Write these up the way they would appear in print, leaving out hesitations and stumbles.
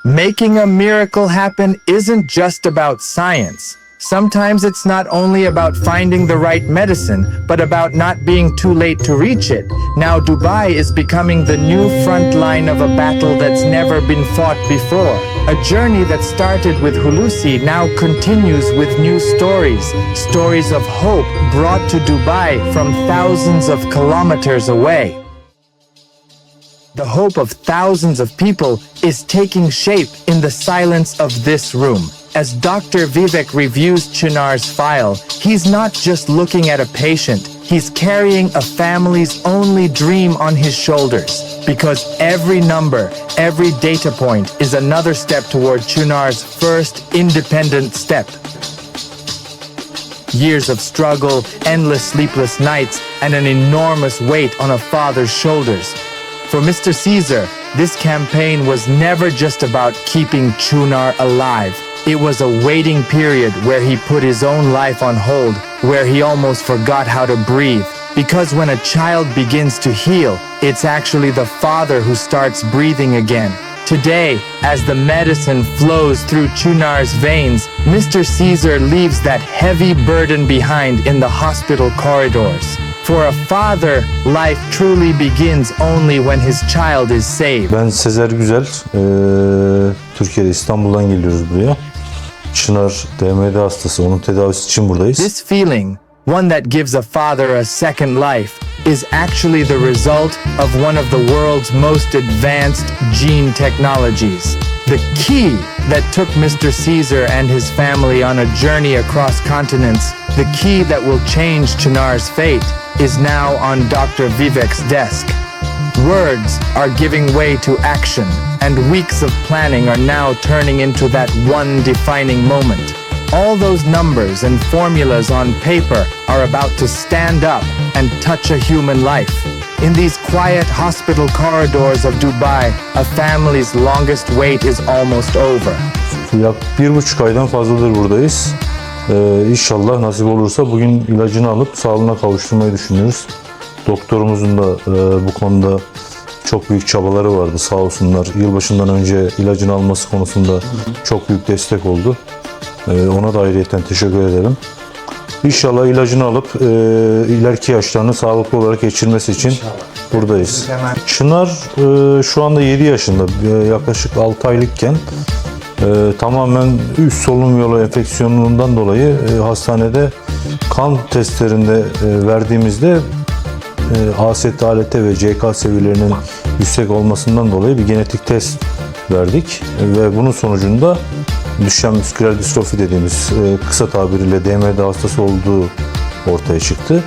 Making a miracle happen isn't just about science. Sometimes it's not only about finding the right medicine, but about not being too late to reach it. Now Dubai is becoming the new front line of a battle that's never been fought before. A journey that started with Hulusi now continues with new stories. Stories of hope brought to Dubai from thousands of kilometers away. The hope of thousands of people is taking shape in the silence of this room. As Dr. Vivek reviews Chunar's file, he's not just looking at a patient, he's carrying a family's only dream on his shoulders. Because every number, every data point is another step toward Chunar's first independent step. Years of struggle, endless sleepless nights, and an enormous weight on a father's shoulders. For Mr. Caesar, this campaign was never just about keeping Chunar alive. It was a waiting period where he put his own life on hold, where he almost forgot how to breathe. Because when a child begins to heal, it's actually the father who starts breathing again. Today, as the medicine flows through Chunar's veins, Mr. Caesar leaves that heavy burden behind in the hospital corridors. For a father, life truly begins only when his child is saved. Ben Çınar Güzel, Türkiye'de İstanbul'dan geliyoruz buraya. Çınar DMD hastası, onun tedavisi için buradayız. This feeling, one that gives a father a second life, is actually the result of one of the world's most advanced gene technologies. The key that took Mr. Caesar and his family on a journey across continents, the key that will change Chunar's fate, is now on Dr. Vivek's desk. Words are giving way to action, and weeks of planning are now turning into that one defining moment. All those numbers and formulas on paper are about to stand up and touch a human life. In these quiet hospital corridors of Dubai, a family's longest wait is almost over. Yak 1,5 aydan fazladır buradayız. İnşallah nasip olursa bugün ilacını alıp sağlığına kavuşturmayı düşünüyoruz. Doktorumuzun da bu konuda çok büyük çabaları vardı, sağ olsunlar. Yılbaşından önce ilacını alması konusunda çok büyük destek oldu. Ona da ayrıyeten teşekkür ederim. İnşallah ilacını alıp ileriki yaşlarını sağlıklı olarak geçirmesi için buradayız. Çınar şu anda 7 yaşında, yaklaşık 6 aylıkken tamamen üst solunum yolu enfeksiyonundan dolayı hastanede kan testlerinde verdiğimizde AST, ALT ve CK seviyelerinin yüksek olmasından dolayı bir genetik test verdik ve bunun sonucunda Duchenne Muscular Dystrophy dediğimiz kısa tabiriyle DMD hastası olduğu ortaya çıktı.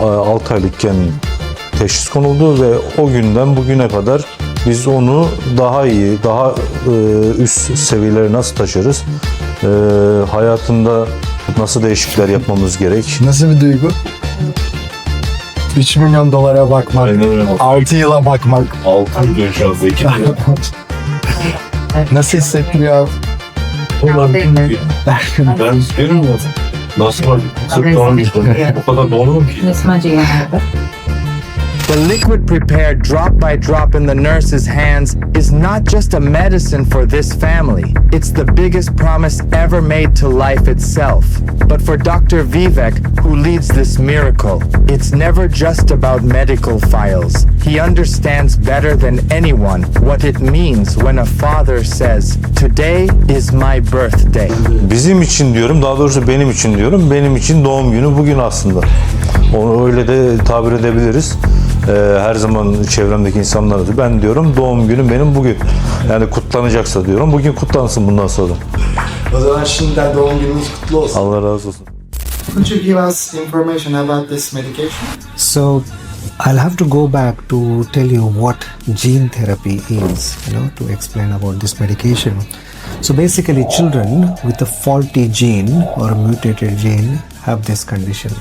6 aylıkken teşhis konuldu ve o günden bugüne kadar biz onu daha iyi, daha üst seviyelere nasıl taşırız, hayatında nasıl değişiklikler yapmamız gerek. Nasıl bir duygu? 3 milyon dolara bakmak, 6 yıla bakmak. 6 milyon şu anda 2 milyon. Nasıl hissettiriyor? Ben istiyorum ya. Nasıl var? Sırf doğan geçti. O kadar doğanım ki. The liquid prepared drop by drop in the nurse's hands is not just a medicine for this family. It's the biggest promise ever made to life itself. But for Dr. Vivek, who leads this miracle, it's never just about medical files. He understands better than anyone what it means when a father says, "Today is my birthday." Bizim için diyorum, daha doğrusu benim için diyorum. Benim için doğum günü bugün aslında. Onu öyle de tabir edebiliriz. Her zaman çevremdeki insanlar da ben diyorum doğum günüm benim bugün. Yani kutlanacaksa diyorum bugün kutlansın bundan sonra. O zaman şimdiden doğum gününüz kutlu olsun. Allah razı olsun. Could you give us information about this medication? So I'll have to go back to tell you what gene therapy is, to explain about this medication. So basically children with a faulty gene or a mutated gene have this condition.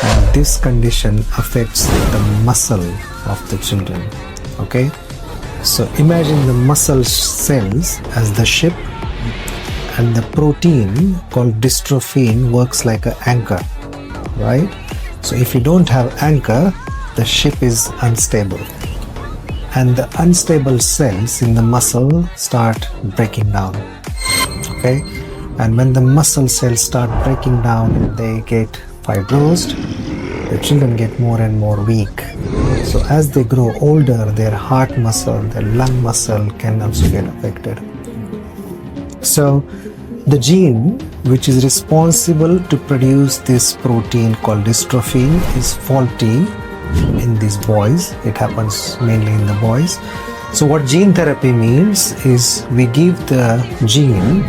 And this condition affects the muscle of the children. Okay? So imagine the muscle cells as the ship, and the protein called dystrophin works like an anchor, right? So if you don't have anchor, the ship is unstable. and the unstable cells in the muscle start breaking down. Okay, and when the muscle cells start breaking down, they get fibrosed. The children get more and more weak. So as they grow older, their heart muscle, their lung muscle can also get affected. So the gene which is responsible to produce this protein called dystrophin is faulty in these boys. It happens mainly in the boys. So what gene therapy means is we give the gene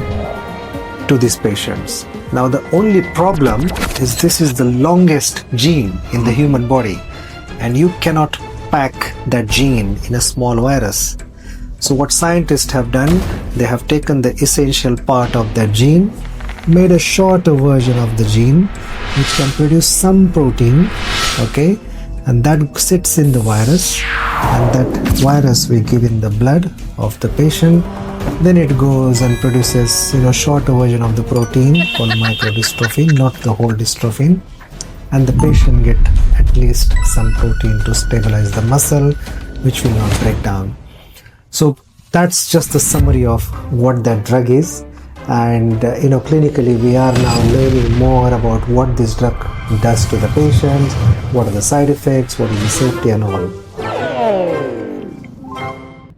to these patients. Now the only problem is this is the longest gene in the human body, and you cannot pack that gene in a small virus. So what scientists have done, they have taken the essential part of that gene, made a shorter version of the gene which can produce some protein, okay, and that sits in the virus, and that virus we give in the blood of the patient. Then it goes and produces, shorter version of the protein called microdystrophin, not the whole dystrophin, and the patient get at least some protein to stabilize the muscle, which will not break down. So that's just a summary of what that drug is, and clinically we are now learning more about what this drug does to the patient, what are the side effects, what is the safety and all.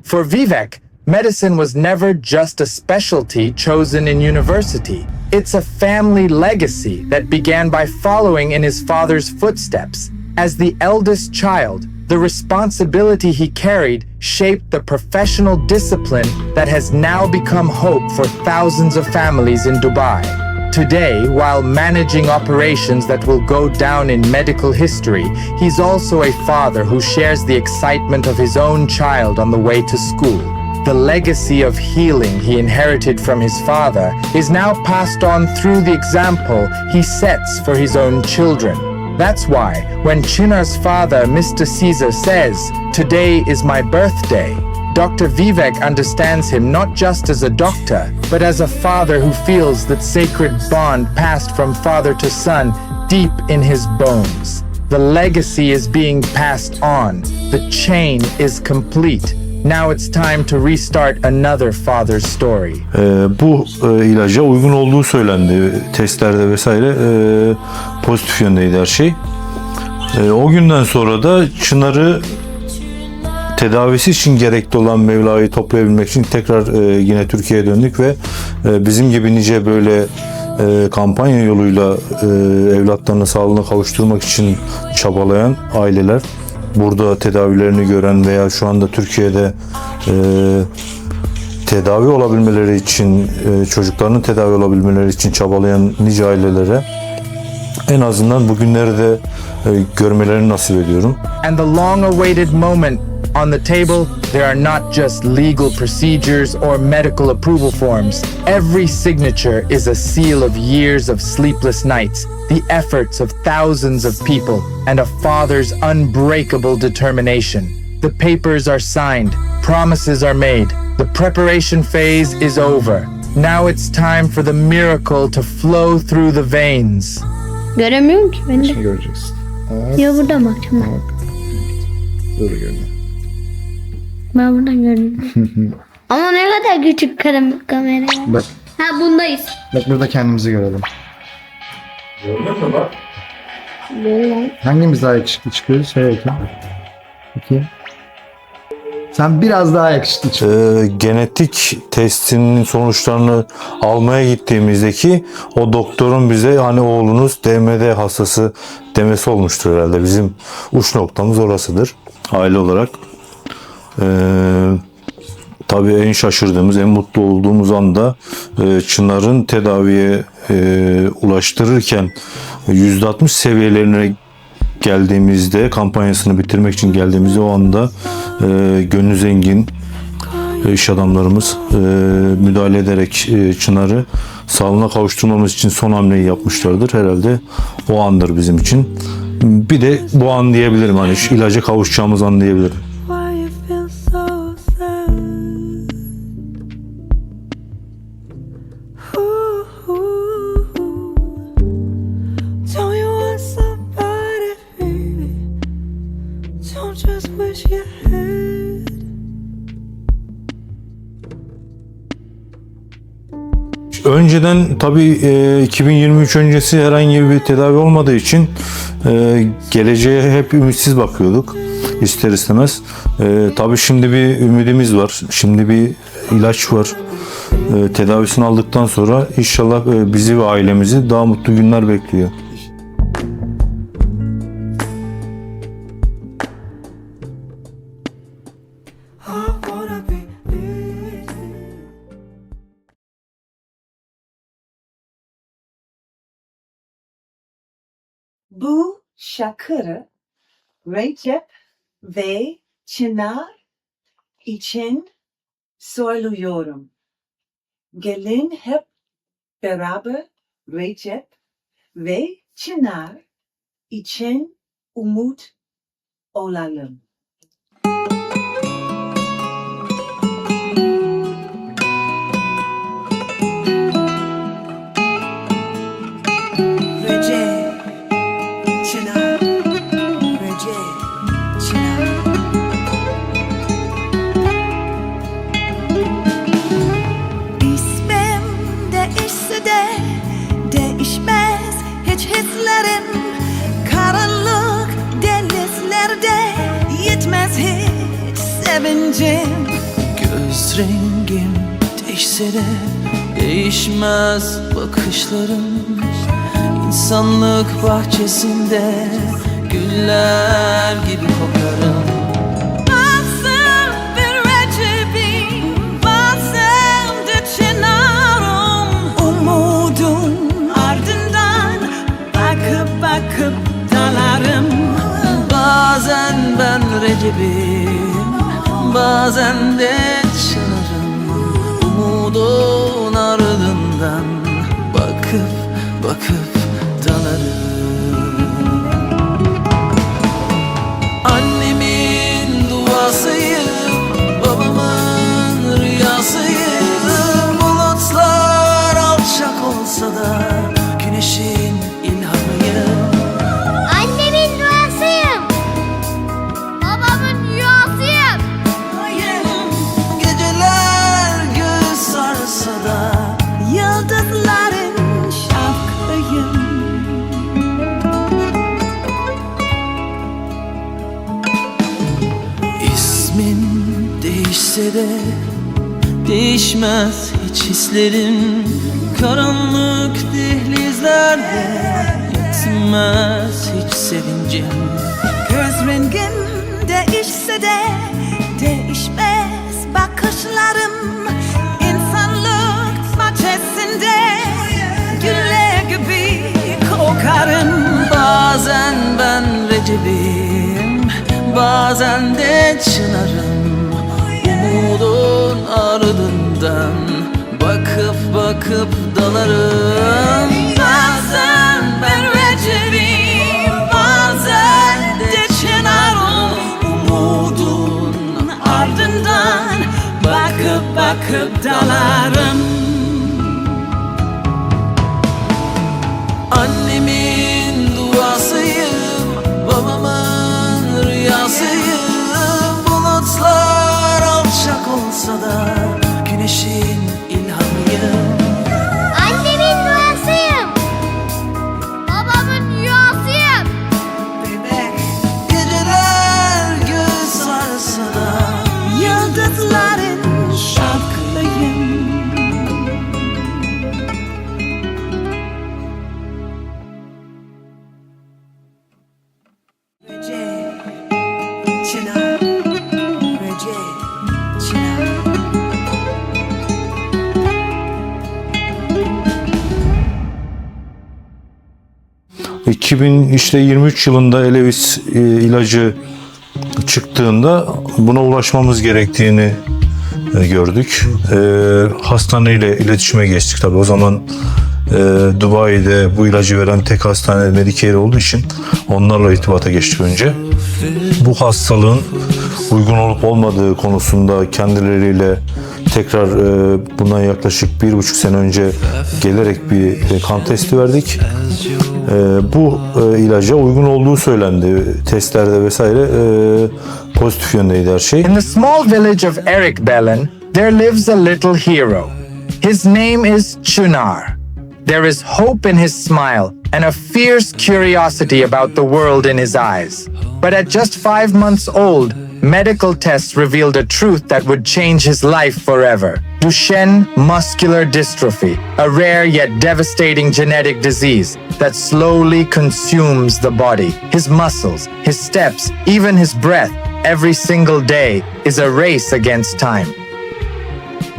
For Vivek, medicine was never just a specialty chosen in university. It's a family legacy that began by following in his father's footsteps. As the eldest child, the responsibility he carried shaped the professional discipline that has now become hope for thousands of families in Dubai. Today, while managing operations that will go down in medical history, he's also a father who shares the excitement of his own child on the way to school. The legacy of healing he inherited from his father is now passed on through the example he sets for his own children. That's why, when Chunar's father, Mr. Caesar, says, "Today is my birthday," Dr. Vivek understands him not just as a doctor, but as a father who feels that sacred bond passed from father to son deep in his bones. The legacy is being passed on. The chain is complete. Now it's time to restart another father's story. Bu ilaca uygun olduğu söylendi testlerde vesaire, pozitif yöndeydi her şey. O günden sonra da Çınar'ı tedavisi için gerekli olan mevlayı toplayabilmek için tekrar yine Türkiye'ye döndük ve bizim gibi nice böyle kampanya yoluyla evlatlarını sağlığına kavuşturmak için çabalayan aileler, burada tedavilerini gören veya şu anda Türkiye'de tedavi olabilmeleri için, çocuklarının tedavi olabilmeleri için çabalayan nice ailelere en azından bugünleri de görmelerini nasip ediyorum. And the long-awaited moment on the table, there are not just legal procedures or medical approval forms. Every signature is a seal of years of sleepless nights, the efforts of thousands of people, and a father's unbreakable determination. The papers are signed, promises are made, the preparation phase is over. Now it's time for the miracle to flow through the veins. Göremiyorum ki ben de. Şimdi göreceksin. Ya burada mı akşam? Böyle görünüyor. Ben buradan gördüm. Ama ne kadar küçük kamera. Bak, Ha bundayız. bak burada kendimizi görelim. Gördün mü bak? Böyle. Hangimiz daha yakışıklı çıkıyoruz? Söyle bakayım. Bakayım. Sen biraz daha yakışıklı çıkıyorsun. Genetik testinin sonuçlarını almaya gittiğimizdeki o doktorun bize hani oğlunuz DMD hastası demesi olmuştur herhalde. Bizim uç noktamız orasıdır aile olarak. Tabii en şaşırdığımız, en mutlu olduğumuz anda Çınar'ın tedaviye ulaştırırken %60 seviyelerine geldiğimizde, kampanyasını bitirmek için geldiğimizde o anda gönlü zengin iş adamlarımız müdahale ederek Çınar'ı sağlığına kavuşturmamız için son hamleyi yapmışlardır. Herhalde o andır bizim için. Bir de bu an diyebilirim, hani şu ilaca kavuşacağımız an diyebilirim. Why you feel so sad? Ooh, don't you want somebody, baby? Don't just wish you had Önceden tabii 2023 öncesi herhangi bir tedavi olmadığı için geleceğe hep ümitsiz bakıyorduk ister istemez. Tabii şimdi bir ümidimiz var. Şimdi bir ilaç var. Tedavisini aldıktan sonra inşallah bizi ve ailemizi daha mutlu günler bekliyor. Bu şarkıyı Recep ve Çınar için söylüyorum. Gelin hep beraber Recep ve Çınar için umut olalım. Recep, Çınar, Recep, Çınar. İsmim değişse de değişmez hiç hislerim. Karanlık denizlerde yetmez hiç sevincim. Göz rengim değişse de değişmez bakışlarım. İnsanlık bahçesinde güller gibi kokarım. Bazen bir Recep'im, bazen de Çınar'ım. Umudun ardından bakıp bakıp dalarım. Bazen ben Recep'im, bazen de Çınar'ım. Umudun ardından bakıp bakıp dalarım. Annemin duasıyım, babamın rüyasıyım. Bulutlar alçak olsa da güneşin ilhamıyım. Annemin duasıyım. Babamın rüyasıyım. Geceler göz sarsa da Yıldızların şarkıyım. İsmin değişse de değişmez hiç hislerim. Karanlık dehlizlerde yetmez hiç sevincim. Göz rengim değişse de değişmez bakışlarım. İnsanlık bahçesinde güller gibi kokarım. Bazen ben Recep'im, bazen de Çınar'ım. Umudun ardından bakıp bakıp dalarım. Bazen ben Recep'im, bazen de Çınar'ım. Umudun ardından bakıp bakıp dalarım. Annemin duasıyım, babamın rüyasıyım. Bulutlar alçak olsa da güneşin ilhamıyım. Annemin duasıyım. Babamın rüyasıyım. Geceler göz sarsa da Yıldızların şarkıyım. Recep, Çınar, Recep, Çınar. 2023 yılında Elevis ilacı çıktığında buna ulaşmamız gerektiğini gördük. Hastaneyle iletişime geçtik tabii. O zaman Dubai'de bu ilacı veren tek hastane Medicare olduğu için onlarla irtibata geçtik önce. Bu hastalığın uygun olup olmadığı konusunda kendileriyle tekrar bundan yaklaşık 1,5 sene önce gelerek bir kan testi verdik. Bu ilaca uygun olduğu söylendi. Testlerde vesaire pozitif yöndeydi her şey. In the small village of Eric Bellen, there lives a little hero. His name is Chunar. There is hope in his smile and a fierce curiosity about the world in his eyes. But at just 5 months old, medical tests revealed a truth that would change his life forever. Duchenne Muscular Dystrophy, a rare yet devastating genetic disease that slowly consumes the body. His muscles, his steps, even his breath, every single day is a race against time.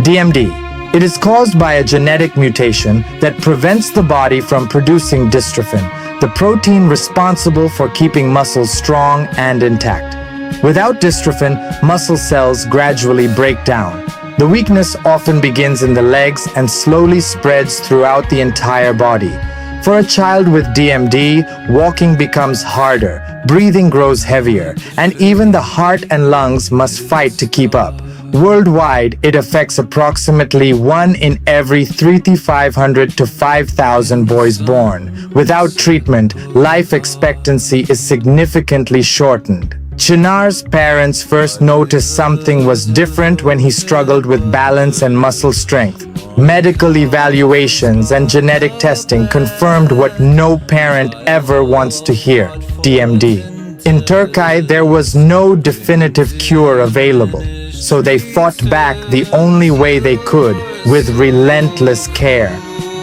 DMD. It is caused by a genetic mutation that prevents the body from producing dystrophin, the protein responsible for keeping muscles strong and intact. Without dystrophin, muscle cells gradually break down. The weakness often begins in the legs and slowly spreads throughout the entire body. For a child with DMD, walking becomes harder, breathing grows heavier, and even the heart and lungs must fight to keep up. Worldwide, it affects approximately 1 in every 3,500 to 5,000 boys born. Without treatment, life expectancy is significantly shortened. Chunar's parents first noticed something was different when he struggled with balance and muscle strength. Medical evaluations and genetic testing confirmed what no parent ever wants to hear: DMD. In Turkey, there was no definitive cure available, so they fought back the only way they could, with relentless care.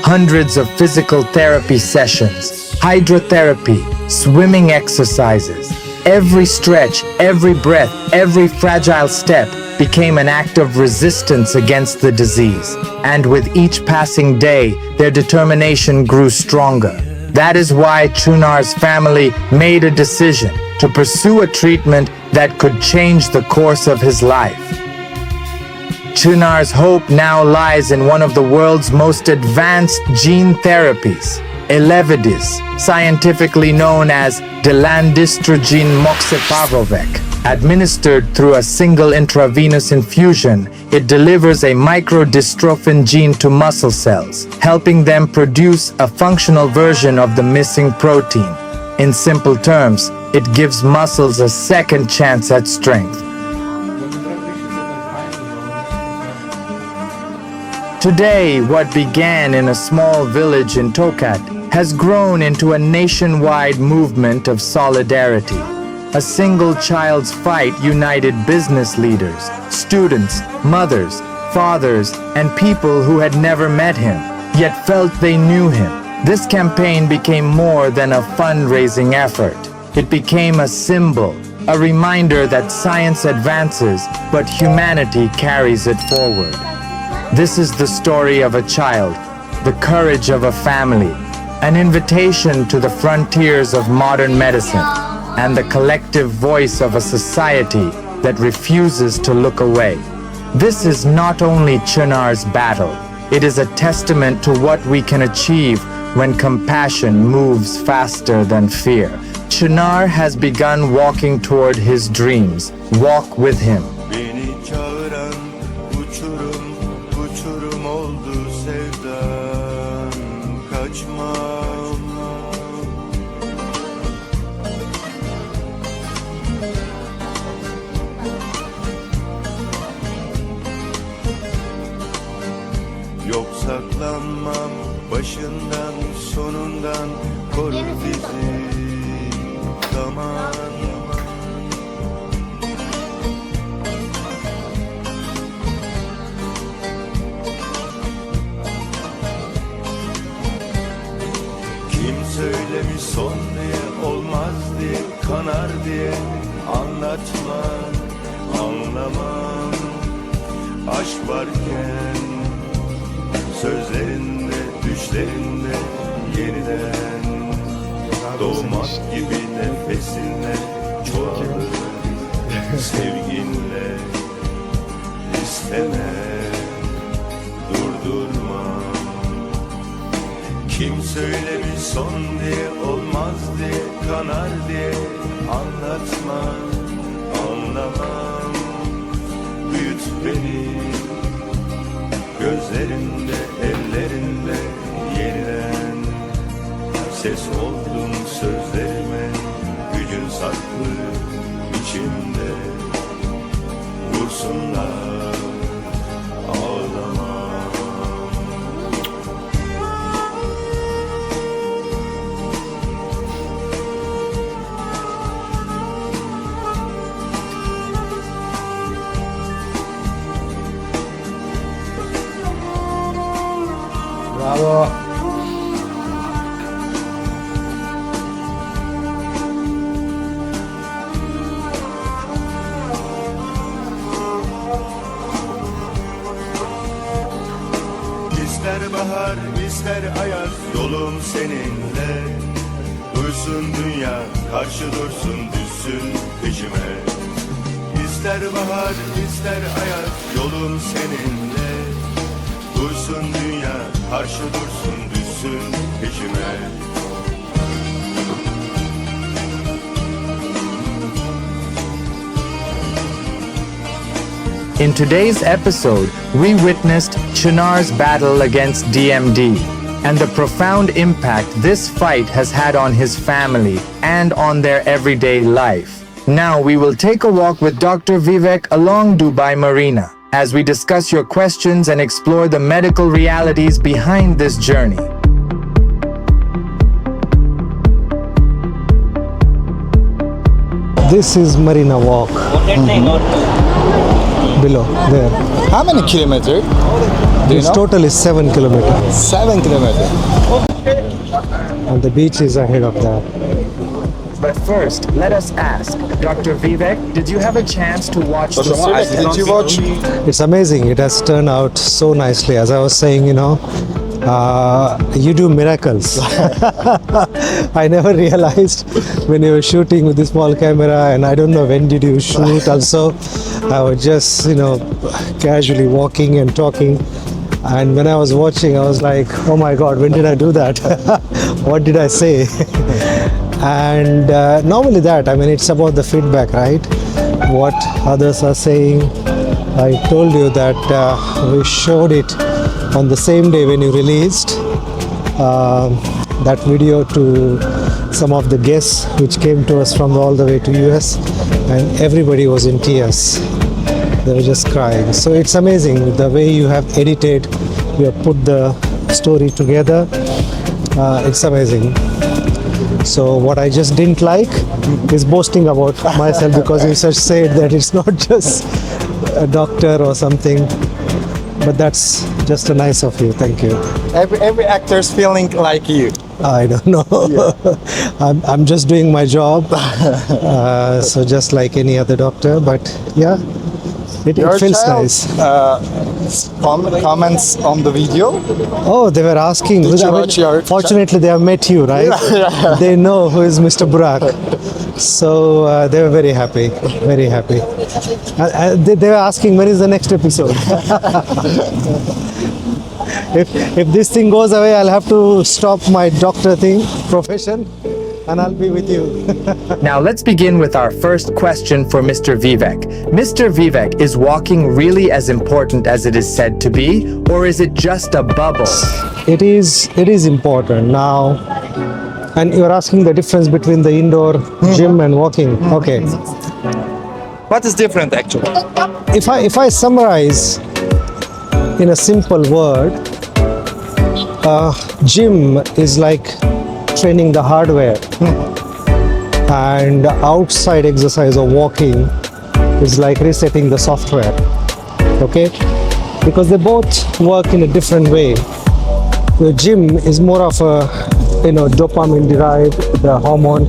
Hundreds of physical therapy sessions, hydrotherapy, swimming exercises. Every stretch, every breath, every fragile step became an act of resistance against the disease. And with each passing day, their determination grew stronger. That is why Chunar's family made a decision to pursue a treatment that could change the course of his life. Chunar's hope now lies in one of the world's most advanced gene therapies, Elevidys, scientifically known as Delandistrogene moxeparvovec. Administered through a single intravenous infusion, it delivers a microdystrophin gene to muscle cells, helping them produce a functional version of the missing protein. In simple terms, it gives muscles a second chance at strength. Today, what began in a small village in Tokat has grown into a nationwide movement of solidarity. A single child's fight united business leaders, students, mothers, fathers, and people who had never met him, yet felt they knew him. This campaign became more than a fundraising effort. It became a symbol, a reminder that science advances, but humanity carries it forward. This is the story of a child, the courage of a family, an invitation to the frontiers of modern medicine, and the collective voice of a society that refuses to look away. This is not only Chunar's battle, it is a testament to what we can achieve when compassion moves faster than fear. Chunar has begun walking toward his dreams. Walk with him. Beni çağıran uçurum, uçurum oldu sevdan, kaçmam. Yok saklanmam, başından sonundan korur bizi zaman. Kim söylemiş son diye, olmaz diye, kanar diye, anlatma, anlamam. Aşk varken sözlerinde, düşlerinde yeniden doğmak gibi nefesinle çoğalır. Sevginle isteme, durdurma. Kim söylemiş son diye, olmaz diye, kanar diye, anlatma, anlamam. Büyüt beni gözlerinde, ellerinde yeniden. Ses oldun sözlerime, gücün saklı içimde. Vursunlar, ağlamam. Bravo. İster bahar ister ayaz yolum seninle. Duysun dünya karşı dursun düşsün peşime. İster bahar ister ayaz yolum seninle. Duysun dünya karşı dursun düşsün peşime. In today's episode, we witnessed Chunar's battle against DMD and the profound impact this fight has had on his family and on their everyday life. Now we will take a walk with Dr. Vivek along Dubai Marina as we discuss your questions and explore the medical realities behind this journey. This is Marina Walk. Below, there. How many kilometers? This total is 7 kilometers. 7 kilometers. And the beach is ahead of that. But first, let us ask, Dr. Vivek, did you have a chance to watch the Did you watch? It's amazing. It has turned out so nicely. As I was saying, you do miracles. I never realized when you were shooting with the small camera, and I don't know when did you shoot also. I was just, casually walking and talking. And when I was watching, I was like, oh my God, when did I do that? What did I say? And normally it's about the feedback, right? What others are saying. I told you that we showed it on the same day when you released that video to some of the guests which came to us from all the way to US, and everybody was in tears. They were just crying. So it's amazing the way you have edited, you have put the story together. It's amazing. So what I just didn't like is boasting about myself, because you just said that it's not just a doctor or something. But that's just nice of you. Thank you. Every actor's feeling like you. I don't know. I'm just doing my job. So just like any other doctor, but yeah, it feels nice. Comments on the video. Oh, they were asking. Did you watch your- Fortunately, they have met you, right? They know who is Mr. Burak. So they were very happy, very happy. They were asking when is the next episode. If this thing goes away, I'll have to stop my doctor profession, and I'll be with you. Now let's begin with our first question for Mr. Vivek. Mr. Vivek, is walking really as important as it is said to be, or is it just a bubble? It is important now. And you're asking the difference between the indoor gym and walking. Okay. What is different actually? If I summarize in a simple word, gym is like training the hardware, and outside exercise or walking is like resetting the software. Okay, because they both work in a different way. The gym is more of a dopamine derived, the hormone.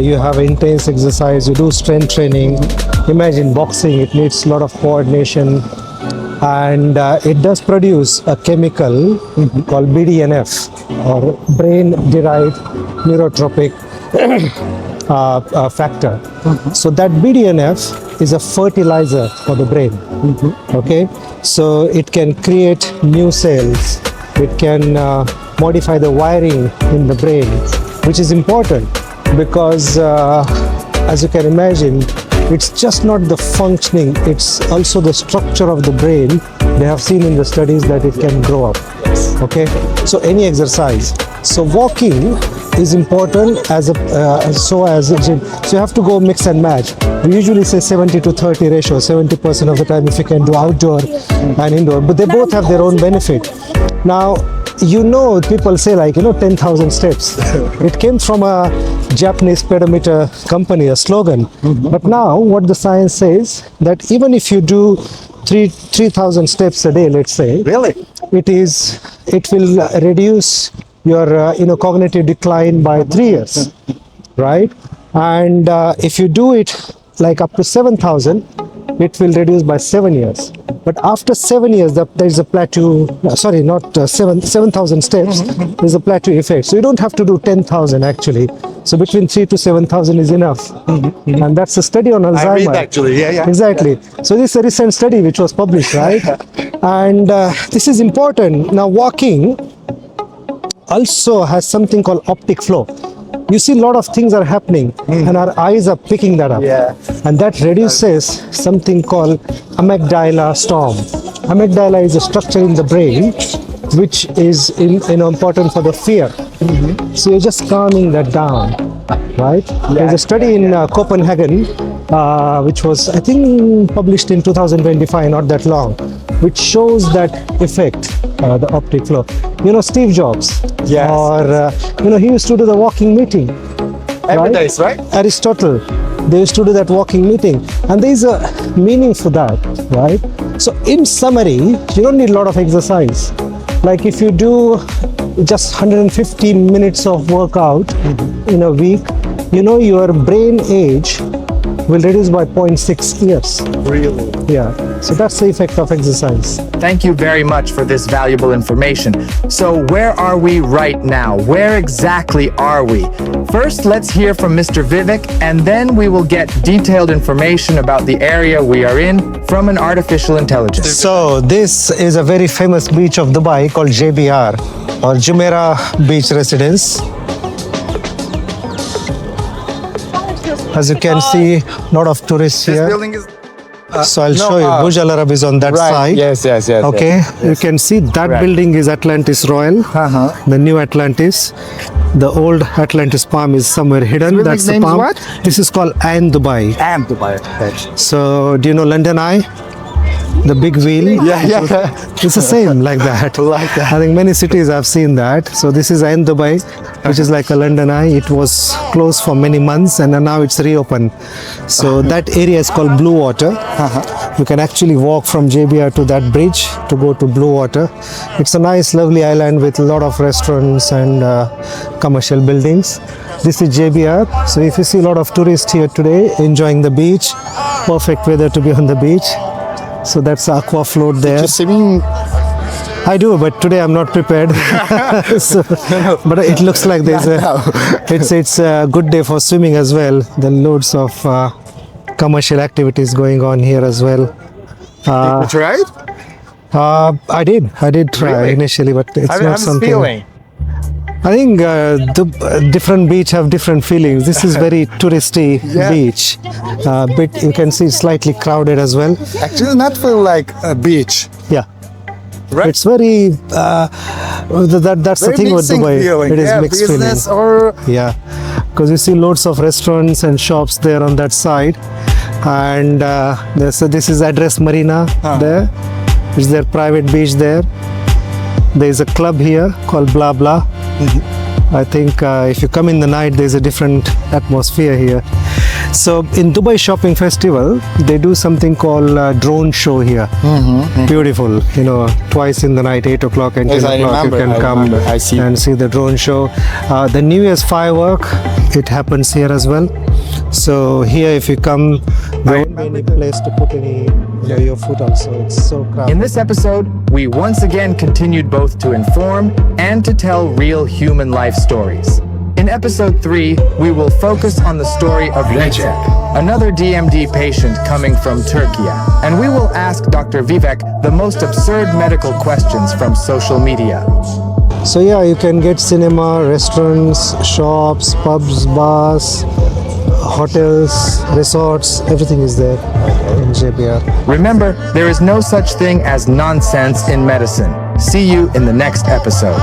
You have intense exercise, you do strength training. Imagine boxing, it needs a lot of coordination, and it does produce a chemical called BDNF, or brain derived neurotropic factor. So that BDNF is a fertilizer for the brain. Okay, so it can create new cells, it can modify the wiring in the brain, which is important because as you can imagine, it's just not the functioning, it's also the structure of the brain. They have seen in the studies that it can grow up. Okay, so any exercise. So walking is important as a gym. So you have to go mix and match. We usually say 70 to 30 ratio, 70% of the time if you can do outdoor and indoor, but they both have their own benefit. Now, people say 10,000 steps. It came from a Japanese pedometer company, a slogan. But now what the science says, that even if you do 3,000 steps a day, let's say. Really? It will reduce your cognitive decline by 3 years, right? And if you do it like up to 7,000, it will reduce by 7 years. But after 7 years, there is a plateau. Sorry, not 7,000 steps. There's a plateau effect. So you don't have to do 10,000 actually. So between 3 to 7,000 is enough. And that's a study on Alzheimer. I read actually, yeah. Exactly. So this is a recent study which was published, right? And this is important. Now, walking also has something called optic flow. You see a lot of things are happening and our eyes are picking that up. Yeah. And that reduces something called amygdala storm. Amygdala is a structure in the brain which is important for the fear. So you're just calming that down, right? There's a study in Copenhagen which was, I think, published in 2025, not that long, which shows that effect, the optic flow. You know, Steve Jobs, Yes. or he used to do the walking meeting. Every day, right? Aristotle, they used to do that walking meeting, and there is a meaning for that, right? So in summary, you don't need a lot of exercise. Like if you do just 150 minutes of workout in a week, your brain age will reduce by 0.6 years. Really? Yeah, so that's the effect of exercise. Thank you very much for this valuable information. So where are we right now? Where exactly are we? First, let's hear from Mr. Vivek, and then we will get detailed information about the area we are in from an artificial intelligence. So this is a very famous beach of Dubai called JBR, or Jumeirah Beach Residence. As you can see, a lot of tourists here. This building is... So I'll show you. Burj Al Arab is on that side. Yes. Okay, yes. you can see that building is Atlantis Royal, the new Atlantis. The old Atlantis palm is somewhere hidden. That's the palm. What? This is called Ain Dubai. And Dubai. So do you know London Eye? The big wheel? Yeah. It's the same like that. Like that. I think many cities have seen that. So this is Ain Dubai, which is like a London Eye. It was closed for many months and now it's reopened. So that area is called Blue Water. You can actually walk from JBR to that bridge to go to Blue Water. It's a nice, lovely island with a lot of restaurants and commercial buildings. This is JBR. So if you see a lot of tourists here today enjoying the beach, perfect weather to be on the beach. So that's aqua float there. Just swimming. I do, but today I'm not prepared. But it looks like it's a good day for swimming as well. There are loads of commercial activities going on here as well. You tried? I did try initially, but it's not something. Feeling? I think the different beach have different feelings. This is very touristy beach. But you can see it's slightly crowded as well. Actually, not feel like a beach. Yeah. Right. It's very that's the thing with Dubai. Feeling. It is mixed business feeling. Or Because you see loads of restaurants and shops there on that side, and so this is Address Marina there. It's their private beach there. There is a club here called Blah Blah. I think if you come in the night, there's a different atmosphere here. So in Dubai Shopping Festival, they do something called drone show here. Beautiful, twice in the night, 8 o'clock and 10 o'clock you can come and see the drone show. The New Year's firework, it happens here as well. So here if you come, there won't be any place to put your foot also. It's so crowded. In this episode, we once again continued both to inform and to tell real human life stories. In episode 3, we will focus on the story of Recep, another DMD patient coming from Turkey, and we will ask Dr. Vivek the most absurd medical questions from social media. So yeah, you can get cinema, restaurants, shops, pubs, bars, hotels, resorts, everything is there in JBR. Remember, there is no such thing as nonsense in medicine. See you in the next episode.